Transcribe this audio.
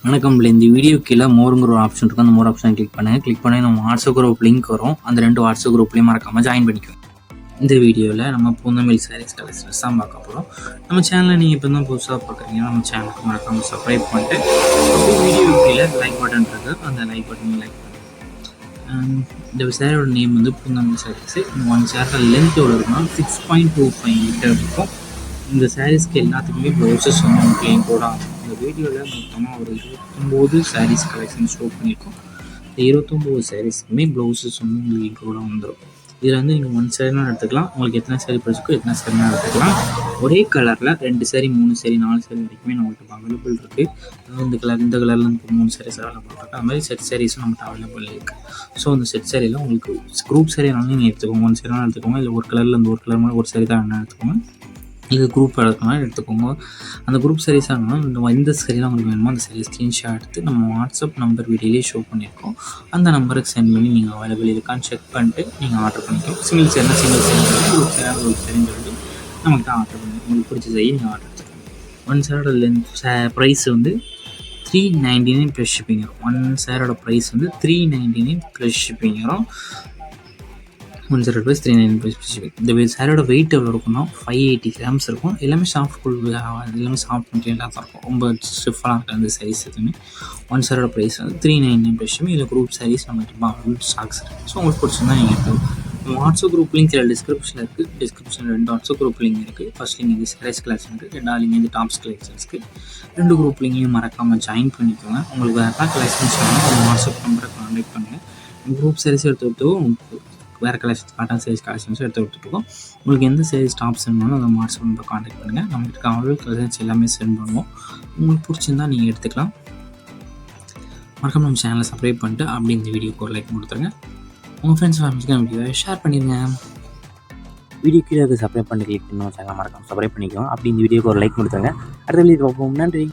வணக்கம். இந்த வீடியோ கீழே மோருங்கிற ஒரு ஆப்ஷன் இருக்கும். அந்த மோர் ஆப்ஷனை கிளிக் பண்ணி நம்ம வாட்ஸ்அப் குரூப் லிங்க் வரும். அந்த 2 வாட்ஸ்அப் குரூப்லேயும் மறக்காமல் ஜாயின் பண்ணிக்குவோம். இந்த வீடியோவில் நம்ம பூந்தமிழ் சாரீஸ் கலெக்ஷன்ஸ் தான் பார்க்க போகிறோம். நம்ம சேனலை நீங்கள் இப்போ தான் புதுசாக பார்க்குறீங்கன்னா நம்ம சேனலுக்கு மறக்காமல் சப்ஸ்கிரைப் பண்ணிட்டு வீடியோ கீழே லைக் பட்டன் இருக்குது. அந்த லைக் பட்டன் லைக் பண்ணுங்கள். இந்த சேரோட நேம் வந்து பூந்தமிழ் சாரீஸ். இந்த 1 சேரோட லென்த் எவ்வளோ இருக்குன்னா 6.25 மீட்டர் இருக்கும். இந்த சாரீஸ்க்கு எல்லாத்துக்குமே ப்ளவுசஸ் வந்து உங்களுக்கு இன்க்ளூட் ஆகும். இந்த வீடியோவில் மொத்தமாக ஒரு 29 சாரீஸ் கலெக்ஷன் ஷோ பண்ணியிருக்கோம். இந்த 29 சாரீஸ்க்குமே ப்ளவுசஸ் வந்து உங்களுக்கு இன்க்ளூடாக வந்துடும். இதில் வந்து நீங்கள் 1 சாரீனாக எடுத்துக்கலாம். உங்களுக்கு எத்தனை சாரீ பிடிச்சிக்கோ எத்தனை சாரீனாக எடுத்துக்கலாம். ஒரே கலரில் 2 சாரீ 3 சாரீ 4 சாரீ வரைக்குமே நம்மகிட்ட அவைலபிள் இருக்குது. அதாவது இந்த கலரில் நமக்கு 3 சாரீஸ் அவைலபிள் இருக்குது. அது மாதிரி செட் சாரீஸும் நம்மகிட்ட அவைலபிள் இருக்குது. ஸோ அந்த செட் சாரியில் உங்களுக்கு குரூப் சாரீனாலும் நீங்கள் எடுத்துக்கோங்க. 1 சாரீனாலும் எடுத்துக்கோங்க. இல்லை ஒரு கலரில் இந்த ஒரு கலர் மாதிரி ஒரு சாரீ தான் என்ன எடுத்துக்கோங்க. இது குரூப் எடுக்கணும் எடுத்துக்கோங்க. அந்த குரூப் சாரீஸ் ஆகணும். இந்த சாரீலாம் உங்களுக்கு வேணுமோ அந்த சாரீ ஸ்க்ரீன்ஷாட் எடுத்து நம்ம வாட்ஸ்அப் நம்பர் வீடியோலேயே ஷோ பண்ணியிருக்கோம். அந்த நம்பருக்கு சென்ட் பண்ணி நீங்கள் அவைலபிள் இருக்கான்னு செக் பண்ணிட்டு நீங்கள் ஆர்டர் பண்ணிக்கலாம். சிங்கிள் சேரில் ஒரு சரின்னு சொல்லிட்டு நம்மகிட்ட ஆர்டர் பண்ணி உங்களுக்கு பிடிச்ச சாரி நீங்கள் ஆர்டர் எடுத்துக்கோங்க. 1 சாரோட ப்ரைஸ் வந்து 399 ப்ளஸ் ஷிப்பிங் வரும். 1 சாரோட ப்ரைஸ் வந்து 399 ப்ளஸ் ஷிப்பிங் வரும். 1 சாரோட ப்ரைஸ் 399 ப்ளஸ் ஷிப்பிங். இந்த சாரோட வெயிட் எவ்வளோ இருக்குன்னா 580 கிராம்ஸ் இருக்கும். எல்லாமே எல்லாமே சாஃப்ட் மெட்டீரியலாக தான் இருக்கும். ரொம்ப ஸ்டிஃபாக இருக்கும் அந்த சாரீஸ் எதுவுமே. 1 சாரோட ப்ரைஸ் வந்து 399 ப்ளஸ் ஷிப்பிங். இதில் குரூப் சாரீஸ் நம்ம ஸ்டாக்ஸ் இருக்குது. ஸோ உங்களுக்கு பிடிச்சிருந்தா நீங்கள் எடுத்துக்கணும். வாட்ஸ்அப் குரூப் லிங்க் இதில் டிஸ்கிரிப்ஷனில் இருக்குது. டிஸ்கிரிப்ஷனில் 2 வாட்ஸ்அப் குரூப் லிங்க் இருக்குது. ஃபர்ஸ்ட் லிங்க் வந்து சாரீஸ் கலெக்ஷனுக்கு, 2வது லிங்க் வந்து டாப்ஸ் கலெக்ஷன்ஸ்க்கு. 2 குரூப் லிங்கையும் மறக்காமல் ஜாயின் பண்ணிக்கோங்க. உங்களுக்கு வேறு கலெக்ஷன்ஸ் வேணும் உங்கள் வாட்ஸ்அப் நம்பரை கான்டாக்ட் பண்ணுங்கள். குரூப் சாரீஸ் எடுத்துக்கிட்டு வேறு கலெக்ஷன்ஸ் காட்டன் சாரீஸ் கலெக்ஷன்ஸும் எடுத்து கொடுத்துருக்கோம். உங்களுக்கு எந்த சாரீஸ் டாப்ஸ் வேணும்னு அந்த வாட்ஸ்அப் நம்பர் கான்டாக்ட் பண்ணுங்கள். நம்மகிட்ட அவைலபிள் கலெக்ஷன்ஸ் எல்லாமே சென்ட் பண்ணுவோம். உங்களுக்கு பிடிச்சிருந்தா நீங்கள் எடுத்துக்கலாம். மறக்காம நம்ம சேனலை சப்ஸ்கிரைப் பண்ணிட்டு அப்படி இந்த வீடியோக்கு ஒரு லைக் கொடுத்துருங்க. உங்கள் ஃப்ரெண்ட்ஸ் ஃபேமிலிக்கு நம்ம வீடியோவை ஷேர் பண்ணிடுங்க. வீடியோ கீழே சப்ஸ்கிரைப் பண்ணி கிளிக் பண்ணி சேனலை மறக்காம சப்ஸ்கிரைப் பண்ணிக்கோங்க. அப்படி இந்த வீடியோக்கு ஒரு லைக் கொடுத்துருங்க. அடுத்த வீடியோ பார்ப்போம். நன்றி.